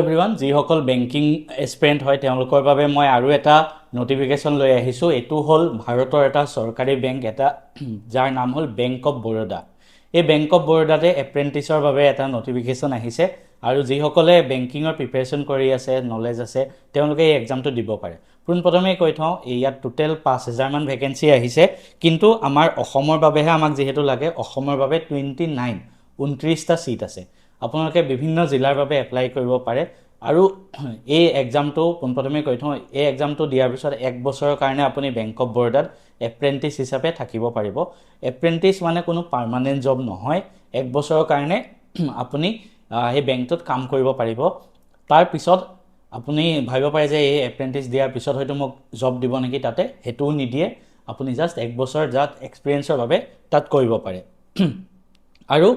Everyone যিসকল banking এস্পিৰেণ্ট হয় তেওঁলোকৰ বাবে মই আৰু এটা নটিফিকেশ্যন লৈ আহিছোঁ। এইটো হ'ল ভাৰতৰ এটা চৰকাৰী বেংক যাৰ নাম হ'ল বেংক অফ বৰোদা। এই বেংক অফ বৰোদাতে এপ্ৰেণ্টিছৰ বাবে এটা নটিফিকেশ্যন আহিছে আৰু যিসকলে বেংকিঙৰ প্ৰিপেৰেশ্যন কৰি আছে, নলেজ আছে, তেওঁলোকে এই এক্সামটো দিব পাৰে। পোনপ্ৰথমে কৈ থওঁ, ইয়াত টোটেল 5,000মান ভেকেঞ্চি আহিছে, কিন্তু আমাৰ অসমৰ বাবেহে আমাক যিহেতু লাগে, অসমৰ বাবে 29টা ছিট আছে। আপোনালোকে বিভিন্ন জিলাৰ বাবে এপ্লাই কৰিব পাৰে আৰু এই এক্সামটো পোনপ্ৰথমে কৈ থওঁ, এই এক্সামটো দিয়াৰ পিছত 1 বছৰৰ কাৰণে আপুনি বেংক অফ বৰোদাত এপ্ৰেণ্টিছ হিচাপে থাকিব পাৰিব। এপ্ৰেণ্টিছ মানে কোনো পাৰ্মানেণ্ট জব নহয়, 1 বছৰৰ কাৰণে আপুনি সেই বেংকটোত কাম কৰিব পাৰিব। তাৰপিছত আপুনি ভাবিব পাৰে যে এই এপ্ৰেণ্টিছ দিয়াৰ পিছত হয়তো মোক জব দিব নেকি, তাতে সেইটোও নিদিয়ে। আপুনি জাষ্ট 1 বছৰ যাত এক্সপিৰিয়েঞ্চৰ বাবে তাত কৰিব পাৰে। আৰু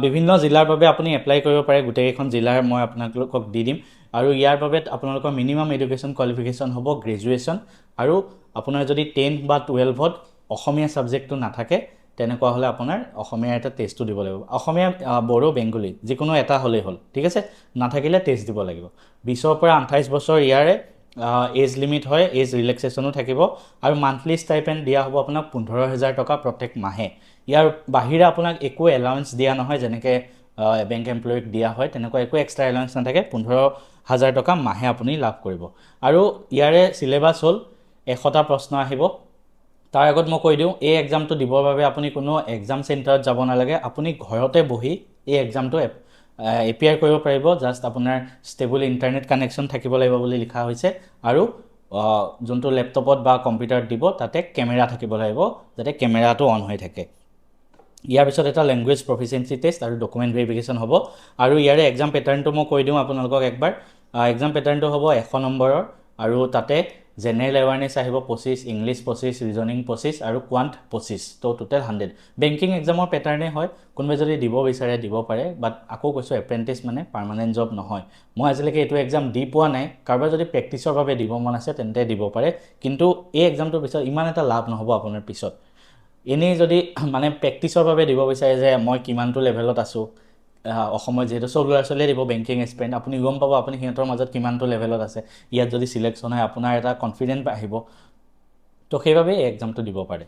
বিভিন্ন জিলাৰ বাবে আপুনি এপ্লাই কৰিব পাৰে, গোটেইকেইখন জিলাৰ মই আপোনালোকক দি দিম। আৰু ইয়াৰ বাবে আপোনালোকৰ মিনিমাম এডুকেশ্যন কোৱালিফিকেশ্যন হ'ব গ্ৰেজুৱেশ্যন, আৰু আপোনাৰ যদি 10 বা 12ত অসমীয়া ছাবজেক্টটো নাথাকে তেনেকুৱা হ'লে আপোনাৰ অসমীয়া এটা টেষ্টটো দিব লাগিব। অসমীয়া, বড়ো, বেংগলী যিকোনো এটা হ'লেই হ'ল, ঠিক আছে। নাথাকিলে টেষ্ট দিব লাগিব। 20ৰ পৰা 28 বছৰ ইয়াৰে এজ লিমিট হয়, এজ ৰিলেক্সেশ্যনো থাকিব। আৰু মান্থলি ষ্টাইপেণ্ড দিয়া হ'ব আপোনাক 15,000 টকা প্ৰত্যেক মাহে। ইয়াৰ বাহিৰে আপোনাক একো এলাউঞ্চ দিয়া নহয়, যেনেকৈ বেংক এমপ্লয়ীক দিয়া হয়, তেনেকুৱা একো এক্সট্ৰা এলাউঞ্চ নাথাকে। 15,000 টকা মাহে আপুনি লাভ কৰিব। আৰু ইয়াৰে চিলেবাছ হ'ল 100টা প্ৰশ্ন আহিব। তাৰ আগত মই কৈ দিওঁ, এই এক্সামটো দিবৰ বাবে আপুনি কোনো এক্সাম চেণ্টাৰত যাব নালাগে, আপুনি ঘৰতে বহি এই এক্সামটো এপিয়াৰ কৰিব পাৰিব। জাষ্ট আপোনাৰ ষ্টেবল ইণ্টাৰনেট কানেকশ্যন থাকিব লাগিব বুলি লিখা হৈছে, আৰু যোনটো লেপটপত বা কম্পিউটাৰত দিব তাতে কেমেৰা থাকিব লাগিব, যাতে কেমেৰাটো অন হৈ থাকে। ইয়াৰ পিছত এটা লেংগুৱেজ প্ৰফিচিয়েঞ্চি টেষ্ট আৰু ডকুমেণ্ট ভেৰিফিকেশ্যন হ'ব। আৰু ইয়াৰে এক্সাম পেটাৰ্ণটো মই কৈ দিওঁ আপোনালোকক একবাৰ। এক্সাম পেটাৰ্ণটো হ'ব 100 নম্বৰৰ, আৰু তাতে জেনেৰেল এৱাৰনেছ আহিব 25, ইংলিছ 25, ৰিজনিং 25 আৰু কোৱাণ্ট 25, তো টোটেল 100। বেংকিং এক্সামৰ পেটাৰ্ণেই হয়, কোনোবাই যদি দিব বিচাৰে দিব পাৰে। বাট আকৌ কৈছোঁ, এপ্ৰেণ্টিছ মানে পাৰ্মানেণ্ট জব নহয়। মই আজিলৈকে এইটো এক্সাম দি পোৱা নাই। কাৰোবাৰ যদি প্ৰেক্টিছৰ বাবে দিব মন আছে তেন্তে দিব পাৰে, কিন্তু এই এক্সামটোৰ পিছত ইমান এটা লাভ নহ'ব আপোনাৰ পিছত। এনেই যদি মানে প্ৰেক্টিছৰ বাবে দিব বিচাৰে যে মই কিমানটো লেভেলত আছোঁ, অসমত যিহেতু চব ল'ৰা ছোৱালীয়ে দিব বেংকিং এক্সপিৰিয়েঞ্চ, আপুনি গম পাব আপুনি সিহঁতৰ মাজত কিমানটো লেভেলত আছে। ইয়াত যদি চিলেকশ্যন হয় আপোনাৰ এটা কনফিডেণ্ট আহিব, তো সেইবাবে এই এক্সামটো দিব পাৰে।